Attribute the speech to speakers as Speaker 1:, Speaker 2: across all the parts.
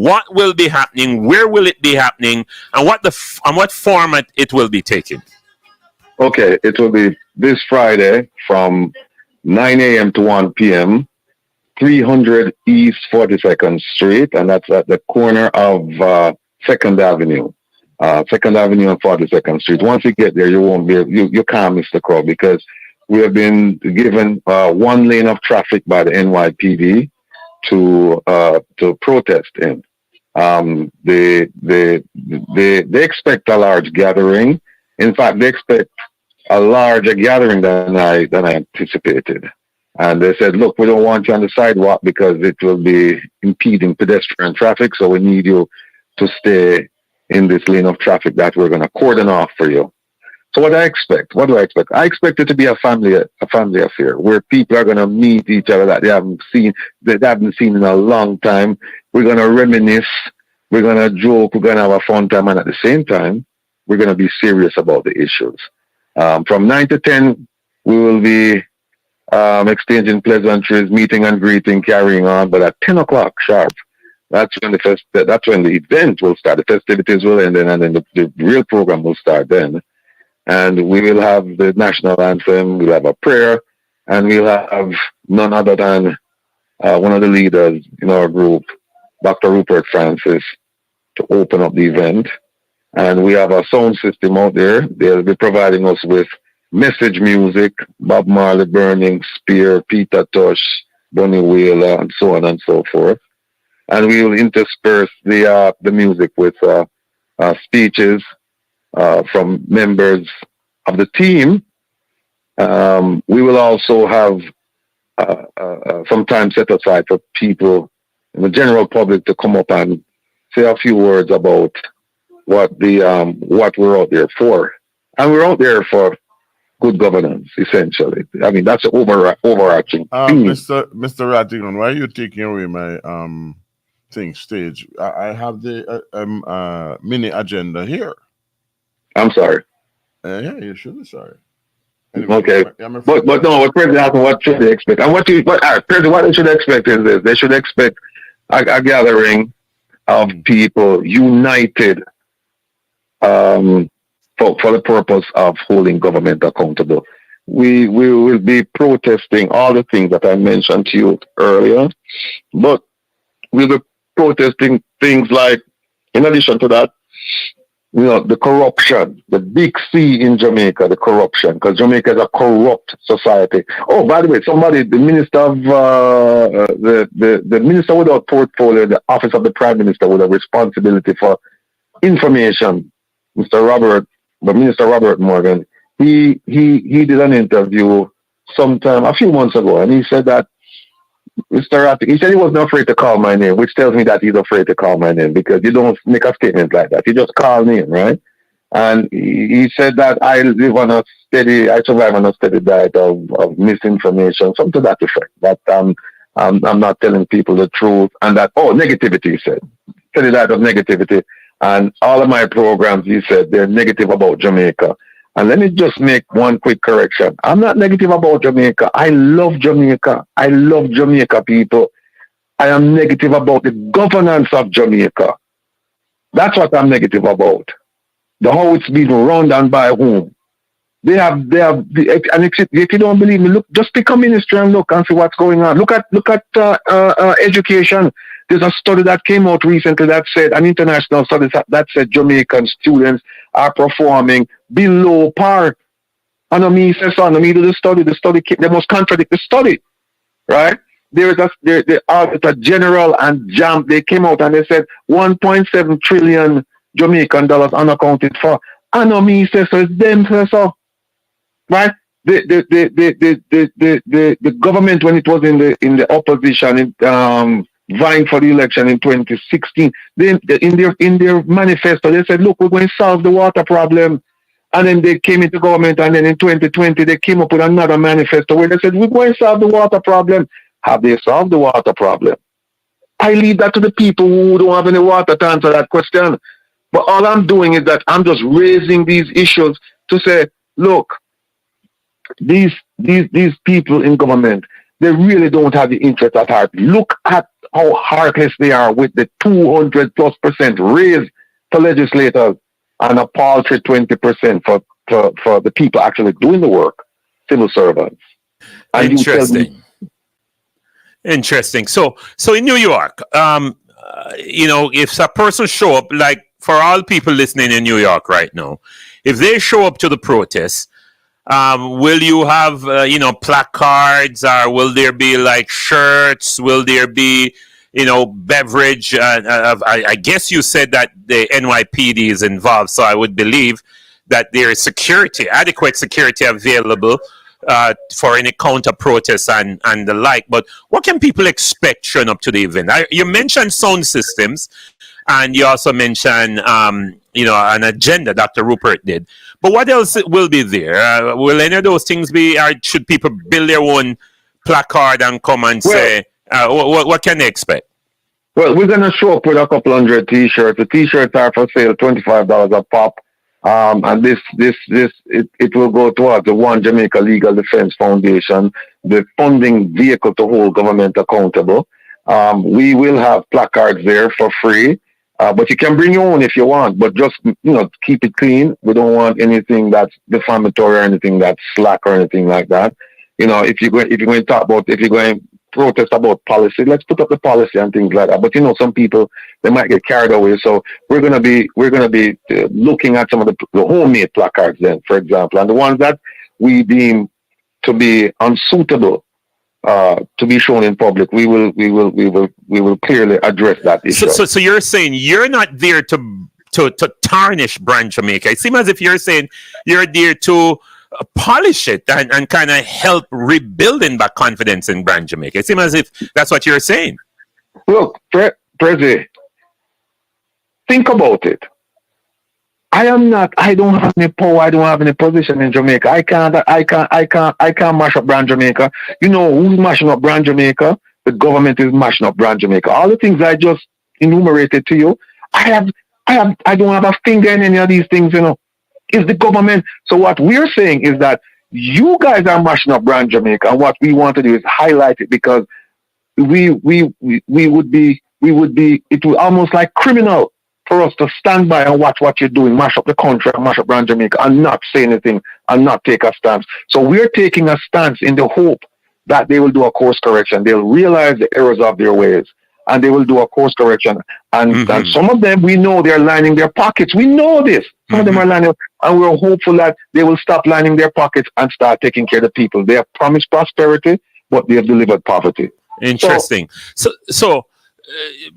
Speaker 1: what will be happening, where will it be happening, and what format it will be taking?
Speaker 2: Okay, it will be this Friday from 9 a.m. to 1 p.m., 300 East 42nd Street, and that's at the corner of 2nd Avenue. 2nd Avenue and 42nd Street. Once you get there, you can't miss the crowd because we have been given one lane of traffic by the NYPD to protest in. They expect a large gathering. In fact, they expect a larger gathering than I anticipated. And they said, look, we don't want you on the sidewalk because it will be impeding pedestrian traffic, so we need you to stay in this lane of traffic that we're going to cordon off for you. So what do I expect? I expect it to be a family affair where people are going to meet each other that they haven't seen in a long time. We're going to reminisce. We're going to joke. We're going to have a fun time. And at the same time, we're going to be serious about the issues. From 9 to 10, we will be exchanging pleasantries, meeting and greeting, carrying on. But at 10 o'clock sharp, that's when the event will start. The festivities will end, and then the real program will start then. And we will have the national anthem, we'll have a prayer, and we'll have none other than one of the leaders in our group, Dr. Rupert Francis, to open up the event. And we have a sound system out there. They'll be providing us with message music, Bob Marley, Burning Spear, Peter Tosh, Bunny Wailer, and so on and so forth. And we will intersperse the music with speeches from members of the team. We will also have some time set aside for people in the general public to come up and say a few words about what we're out there for. And we're out there for good governance, essentially. I mean, that's the overarching theme.
Speaker 3: Mr. Rattigan, why are you taking away my stage? I have the mini agenda here.
Speaker 2: I'm sorry.
Speaker 3: Yeah, you should be sorry. Anyway,
Speaker 2: okay, but no. What should they expect? And what they should expect is this: they should expect a gathering of people united for the purpose of holding government accountable. We will be protesting all the things that I mentioned to you earlier, but we'll be protesting things like, in addition to that, the corruption, the big C in Jamaica, the corruption, because Jamaica is a corrupt society. Oh, by the way, the minister of the minister without portfolio, the office of the prime minister with a responsibility for information, Minister Robert Morgan, he did an interview a few months ago, and he said that Mr. Rattigan, he said he wasn't afraid to call my name, which tells me that he's afraid to call my name because you don't make a statement like that. You just call me, right? And he said that I survive on a steady diet of misinformation, something to that effect. That I'm not telling people the truth, and that negativity. He said, steady diet of negativity, and all of my programs, he said, they're negative about Jamaica. And let me just make one quick correction. I'm not negative about Jamaica. I love Jamaica. I love Jamaica people. I am negative about the governance of Jamaica. That's what I'm negative about. How it's being run and by whom. They have, and if you don't believe me, look, just pick a ministry and look and see what's going on. Look at education. There's a study that came out recently that said, an international study that said Jamaican students are performing below par. And me says, me do the study. The study, they must contradict the study, right? The Auditor General and JAMP, they came out and they said 1.7 trillion Jamaican dollars unaccounted for. And me says, so it's them, so, right? The government, when it was in the opposition, vying for the election in 2016, in their manifesto, they said, look, we're going to solve the water problem. And then they came into government, and then in 2020, they came up with another manifesto where they said, we're going to solve the water problem. Have they solved the water problem? I leave that to the people who don't have any water to answer that question. But all I'm doing is that I'm just raising these issues to say, look, these people in government, they really don't have the interest at heart. Look at how heartless they are with the 200+% raise to legislators and a paltry 20% for the people actually doing the work, civil servants. And
Speaker 1: Interesting. Interesting. So in New York, if a person show up, like for all people listening in New York right now, if they show up to the protest, will you have placards, or will there be like shirts? Will there be beverage? I guess you said that the NYPD is involved, so I would believe that there is adequate security available for any counter protests and the like. But what can people expect showing up to the event? You mentioned sound systems, and you also mentioned an agenda. Dr. Rupert did. But what else will be there? Will any of those things be? Or should people build their own placard and come and say what can they expect?
Speaker 2: Well, we're gonna show up with a couple hundred T-shirts. The T-shirts are for sale, $25 a pop. And it will go towards the One Jamaica Legal Defense Foundation, the funding vehicle to hold government accountable. We will have placards there for free, but you can bring your own if you want. But just keep it clean. We don't want anything that's defamatory or anything that's slack or anything like that. If you're going to protest about policy, let's put up the policy and things like that. But some people, they might get carried away. So we're gonna be looking at some of the homemade placards then, for example, and the ones that we deem to be unsuitable to be shown in public. We will clearly address that issue.
Speaker 1: So you're saying you're not there to tarnish Brand Jamaica. It seems as if you're saying you're there to polish it and kind of help rebuilding that confidence in Brand Jamaica. It seems as if that's what you're saying.
Speaker 2: Look, Prezi, think about it. I don't have any power, I don't have any position in Jamaica. I can't mash up Brand Jamaica. Who's mashing up Brand Jamaica? The government is mashing up Brand Jamaica. All the things I just enumerated to you, I don't have a finger in any of these things, Is the government. So what we're saying is that you guys are mashing up Brand Jamaica, and what we want to do is highlight it, because we would be it would almost like criminal for us to stand by and watch what you're doing, mash up the country, mash up Brand Jamaica, and not say anything and not take a stance. So we're taking a stance in the hope that they will do a course correction. They'll realize the errors of their ways, and they will do a course correction. And some of them, we know they're lining their pockets. We know this. Some of them are lining, and we're hopeful that they will stop lining their pockets and start taking care of the people. They have promised prosperity, but they have delivered poverty.
Speaker 1: Interesting. So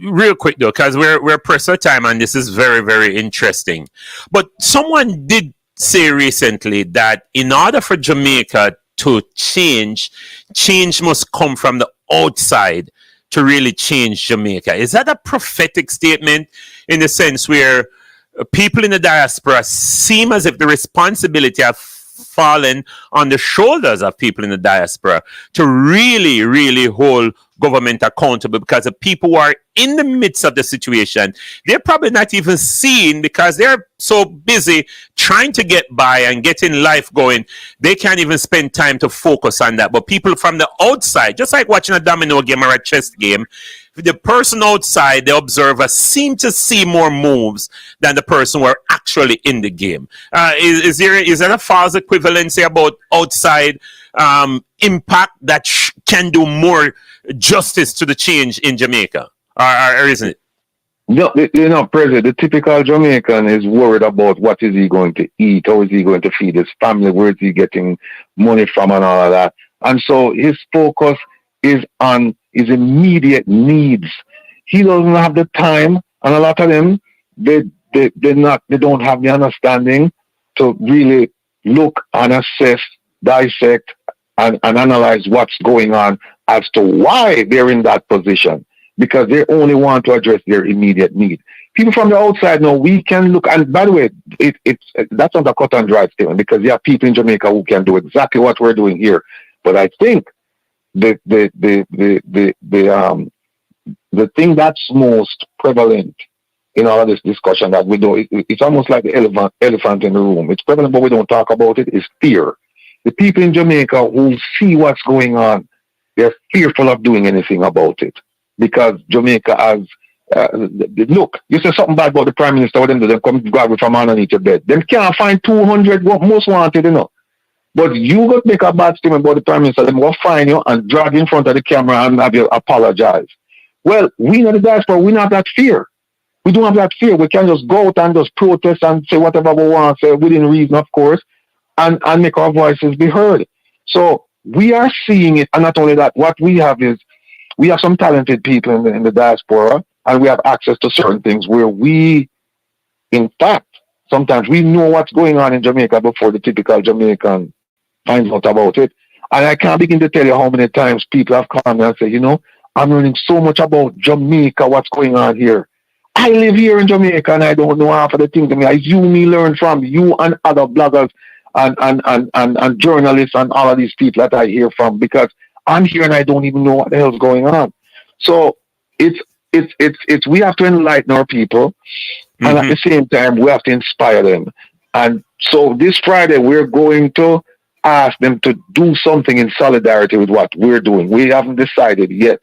Speaker 1: real quick though, because we're pressed for time, and this is very, very interesting. But someone did say recently that in order for Jamaica to change must come from the outside to really change Jamaica. Is that a prophetic statement in the sense where people in the diaspora seem as if the responsibility have fallen on the shoulders of people in the diaspora to really, really hold government accountable, because the people who are in the midst of the situation, they're probably not even seeing, because they're so busy trying to get by and getting life going, they can't even spend time to focus on that. But people from the outside, just like watching a domino game or a chess game, the person outside, the observer, seem to see more moves than the person who are actually in the game. Is there a false equivalency about outside impact that can do more justice to the change in Jamaica, or isn't it?
Speaker 2: No, President, the typical Jamaican is worried about what is he going to eat, how is he going to feed his family, where is he getting money from, and all of that. And so his focus is on his immediate needs. He doesn't have the time, and a lot of them, they don't have the understanding to really look and assess, dissect, and analyze what's going on as to why they're in that position, because they only want to address their immediate need. People from the outside know we can look, and by the way, that's not a cut and dry statement, because there are people in Jamaica who can do exactly what we're doing here. But I think the thing that's most prevalent in all of this discussion that we do, it's almost like the elephant in the room. It's prevalent, but we don't talk about it, is fear. The people in Jamaica who see what's going on, they're fearful of doing anything about it. because Jamaica has. Look, you say something bad about the Prime Minister, what them do? Them come grab it from underneath your bed. Them can't find 200 what most wanted, you know. But you got to make a bad statement about the Prime Minister, them go find you and drag you in front of the camera and have you apologize. Well, we know the diaspora, we don't have that fear. We don't have that fear. We can just go out and just protest and say whatever we want to say, within reason, of course, and make our voices be heard. So we are seeing it, and not only that, what we have is, we have some talented people in the diaspora, and we have access to certain things where we, in fact, sometimes we know what's going on in Jamaica before the typical Jamaican finds out about it. And I can't begin to tell you how many times people have come and say, you know, I'm learning so much about Jamaica, what's going on here. I live here in Jamaica and I don't know half of the things. I mean, you me learn from you and other bloggers and journalists and all of these people that I hear from, because I'm here and I don't even know what the hell's going on. So it's we have to enlighten our people, and at the same time we have to inspire them. And so this Friday we're going to ask them to do something in solidarity with what we're doing. We haven't decided yet,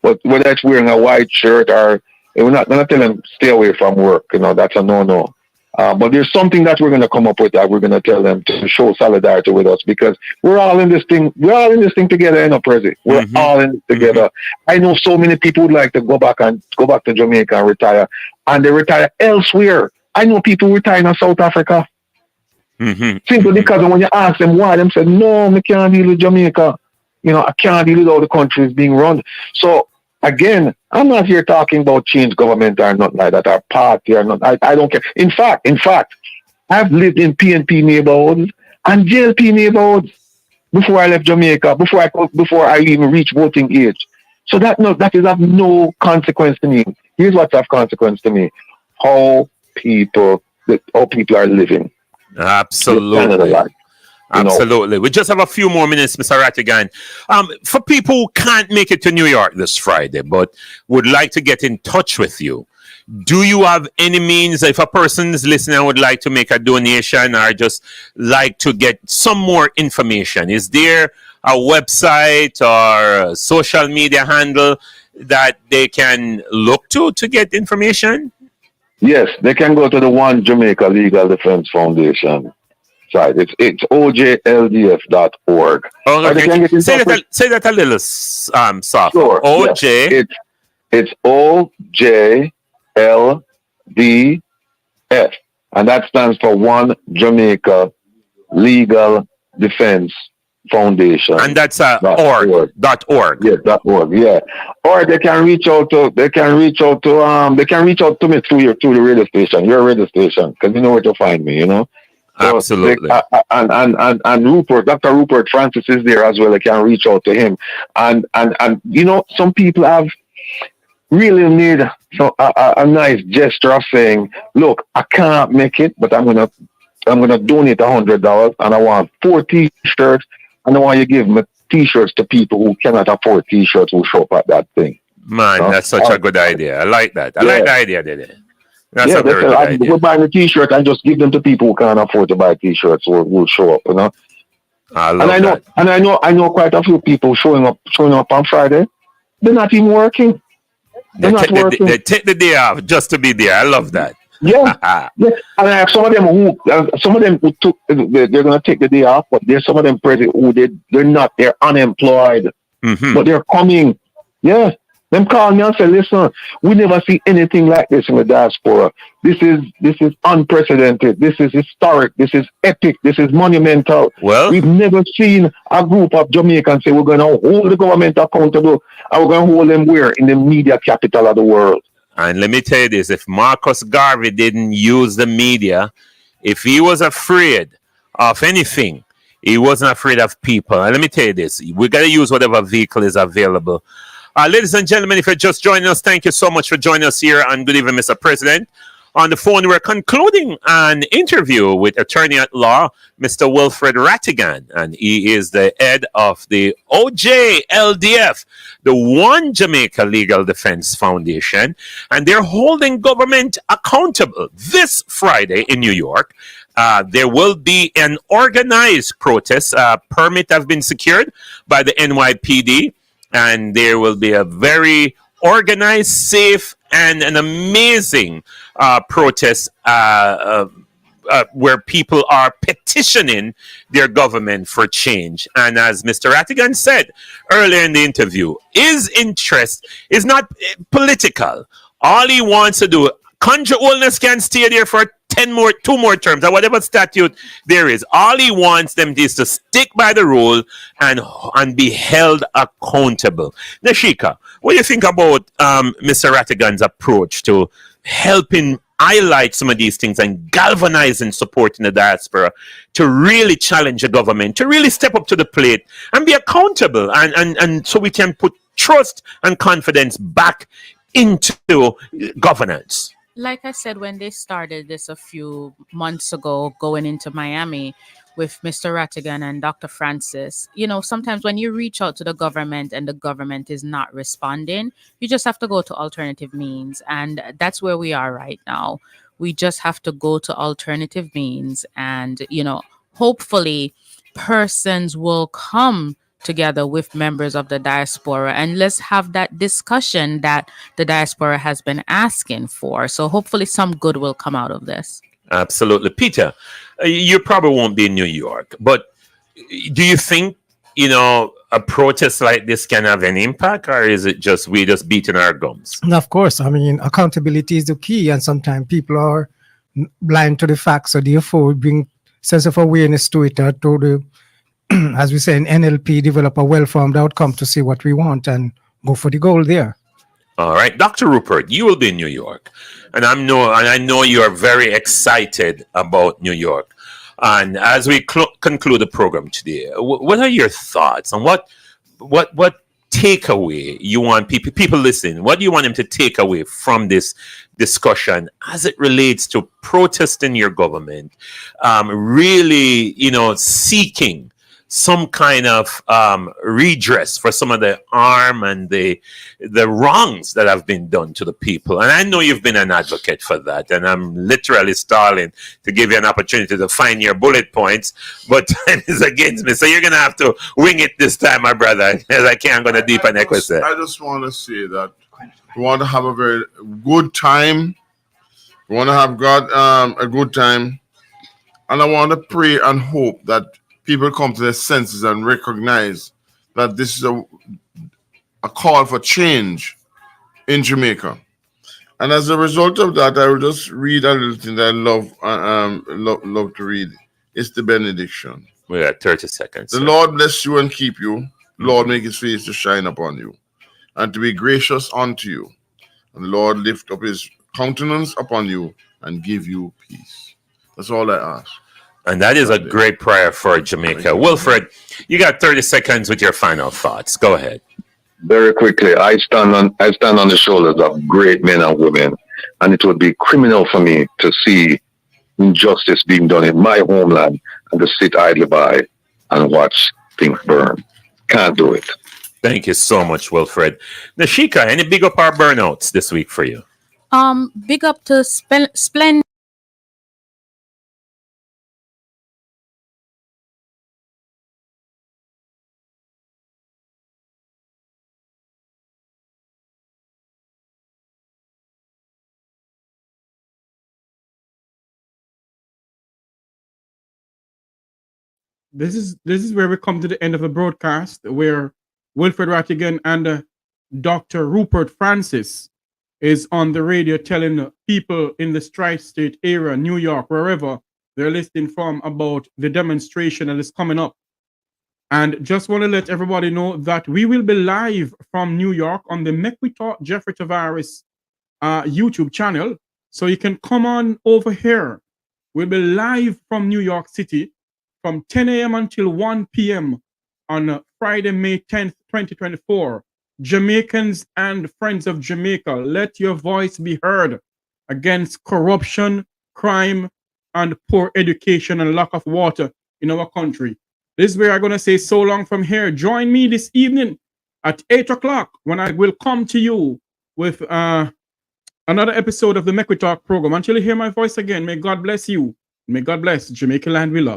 Speaker 2: but whether it's wearing a white shirt or we're not going to tell them stay away from work. You know, that's a no. But there's something that we're going to come up with that we're going to tell them to show solidarity with us, because we're all in this thing. We're all in this thing together, you know, Prezi. We're all in it together. I know so many people would like to go back to Jamaica and retire, and they retire elsewhere. I know people retiring in South Africa. Simply because when you ask them why, them say, no, I can't deal with Jamaica. You know, I can't deal with how the country is being run. So again, I'm not here talking about change government or nothing like that, or party or not. I don't care. In fact, I've lived in PNP neighborhoods and JLP neighborhoods before I left Jamaica, before I even reached voting age. So that is of no consequence to me. Here's what's of consequence to me: how people are living.
Speaker 1: Absolutely. Absolutely. We just have a few more minutes, Mr. Rattigan. For people who can't make it to New York this Friday, but would like to get in touch with you, do you have any means, if a person is listening and would like to make a donation or just like to get some more information, is there a website or a social media handle that they can look to get information?
Speaker 2: Yes, they can go to the One Jamaica Legal Defense Foundation site. It's ojldf.org.
Speaker 1: Oh, okay. Say that a little soft.
Speaker 2: Sure.
Speaker 1: OJ.
Speaker 2: Yes. It's OJLDF, and that stands for One Jamaica Legal Defense Foundation.
Speaker 1: And that's .org.
Speaker 2: Yes, .org. Yeah. Or they can reach out to me through the radio station, your radio station, because you know where to find me, you know. So
Speaker 1: absolutely.
Speaker 2: And Rupert, Dr. Rupert Francis is there as well. They can reach out to him. And you know, some people have really need a nice gesture of saying, look, I can't make it, but I'm gonna donate $100, and I want 4 T-shirts, and I want you to give me T-shirts to people who cannot afford T-shirts who show up at that thing.
Speaker 1: Man, that's such a good idea. I like that. I like the idea, That's a very good idea.
Speaker 2: We're buying a T-shirt and just give them to people who can't afford to buy T-shirts who will show up, you know.
Speaker 1: I
Speaker 2: know quite a few people showing up on Friday. They're not even working.
Speaker 1: They take the day off just to be there. I love that.
Speaker 2: Yeah. And I have some of them who took. They're going to take the day off, but there's some of them who they're unemployed, but they're coming. Yeah. Them call me and say, listen, we never see anything like this in the diaspora. This is unprecedented. This is historic. This is epic. This is monumental.
Speaker 1: Well,
Speaker 2: we've never seen a group of Jamaicans say we're going to hold the government accountable, and we're going to hold them where? In the media capital of the world.
Speaker 1: And let me tell you this, if Marcus Garvey didn't use the media, if he was afraid of anything, he wasn't afraid of people. And let me tell you this, we got to use whatever vehicle is available. Ladies and gentlemen, if you're just joining us, thank you so much for joining us here on Good Evening, Mr. President. On the phone, we're concluding an interview with attorney at law, Mr. Wilfred Rattigan, and he is the head of the OJLDF, the One Jamaica Legal Defense Foundation, and they're holding government accountable this Friday in New York. There will be an organized protest. Permit have been secured by the NYPD. And there will be a very organized, safe, and an amazing protest where people are petitioning their government for change. And as Mr. Rattigan said earlier in the interview, his interest is not political. All he wants to do, country oldness can stay there for 2 more terms, or whatever statute there is. All he wants them is to stick by the rule and be held accountable. Nashika, what do you think about Mr. Rattigan's approach to helping highlight some of these things and galvanizing support in the diaspora to really challenge the government, to really step up to the plate and be accountable, and so we can put trust and confidence back into governance?
Speaker 4: Like I said, when they started this a few months ago, going into Miami with Mr. Rattigan and Dr. Francis, sometimes when you reach out to the government and the government is not responding, you just have to go to alternative means. And that's where we are right now. We just have to go to alternative means, and, hopefully persons will come together with members of the diaspora, and let's have that discussion that the diaspora has been asking for. So hopefully some good will come out of this.
Speaker 1: Absolutely. Peter, you probably won't be in New York, but do you think, a protest like this can have an impact, or is it just we just beating our gums?
Speaker 5: And of course, accountability is the key, and sometimes people are blind to the facts, so therefore bring sense of awareness to it, to the as we say in NLP, develop a well-formed outcome to see what we want and go for the goal there.
Speaker 1: All right, Dr. Rupert, you will be in New York, and I know you are very excited about New York. And as we conclude the program today, what are your thoughts on what takeaway you want people listening? What do you want them to take away from this discussion as it relates to protesting your government, really, seeking some kind of redress for some of the harm and the wrongs that have been done to the people? And I know you've been an advocate for that, and I'm literally stalling to give you an opportunity to find your bullet points, but time is against me, so you're gonna have to wing it this time, my brother, as I can't go deep and equity.
Speaker 3: I just want to say that we want to have a very good time. We want to have a good time, and I want to pray and hope that people come to their senses and recognize that this is a call for change in Jamaica. And as a result of that, I will just read a little thing that I love to read. It's the benediction.
Speaker 1: We got 30 seconds.
Speaker 3: The Lord bless you and keep you. Lord make his face to shine upon you and to be gracious unto you. And the Lord lift up his countenance upon you and give you peace. That's all I ask.
Speaker 1: And that is a great prayer for Jamaica. Wilfred, you got 30 seconds with your final thoughts. Go ahead.
Speaker 2: Very quickly, I stand on the shoulders of great men and women, and it would be criminal for me to see injustice being done in my homeland and to sit idly by and watch things burn. Can't do it.
Speaker 1: Thank you so much, Wilfred. Nashika, any big up our burnouts this week for you?
Speaker 4: Big up to Splendid.
Speaker 6: This is where we come to the end of the broadcast, where Wilfred Rattigan and Dr. Rupert Francis is on the radio telling people in the tri-state area, New York, wherever they're listening from, about the demonstration that is coming up. And just want to let everybody know that we will be live from New York on the Make We Talk Jeffrey Tavares YouTube channel. So you can come on over here. We'll be live from New York City from 10 a.m. until 1 p.m. on Friday, May 10th, 2024. Jamaicans and friends of Jamaica, let your voice be heard against corruption, crime, and poor education and lack of water in our country. This is where I'm going to say so long from here. Join me this evening at 8 o'clock when I will come to you with another episode of the Make We Talk program. Until you hear my voice again, may God bless you. May God bless Jamaica land we love.